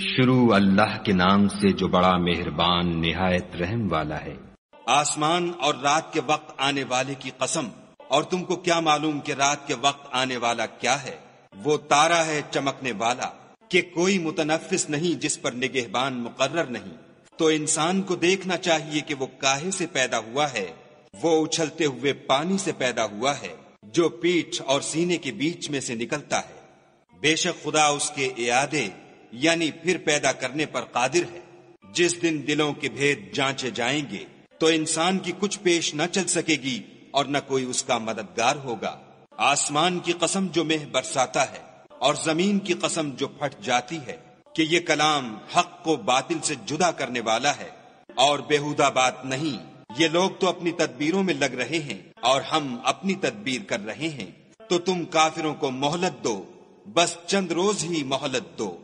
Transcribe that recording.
شروع اللہ کے نام سے جو بڑا مہربان نہایت رحم والا ہے۔ آسمان اور رات کے وقت آنے والے کی قسم، اور تم کو کیا معلوم کہ رات کے وقت آنے والا کیا ہے؟ وہ تارا ہے چمکنے والا کہ کوئی متنفس نہیں جس پر نگہبان مقرر نہیں۔ تو انسان کو دیکھنا چاہیے کہ وہ کاہے سے پیدا ہوا ہے؟ وہ اچھلتے ہوئے پانی سے پیدا ہوا ہے جو پیٹھ اور سینے کے بیچ میں سے نکلتا ہے۔ بے شک خدا اس کے اعادے یعنی پھر پیدا کرنے پر قادر ہے۔ جس دن دلوں کے بھید جانچے جائیں گے تو انسان کی کچھ پیش نہ چل سکے گی اور نہ کوئی اس کا مددگار ہوگا۔ آسمان کی قسم جو مہ برساتا ہے اور زمین کی قسم جو پھٹ جاتی ہے کہ یہ کلام حق کو باطل سے جدا کرنے والا ہے اور بیہودہ بات نہیں۔ یہ لوگ تو اپنی تدبیروں میں لگ رہے ہیں اور ہم اپنی تدبیر کر رہے ہیں، تو تم کافروں کو مہلت دو، بس چند روز ہی مہلت دو۔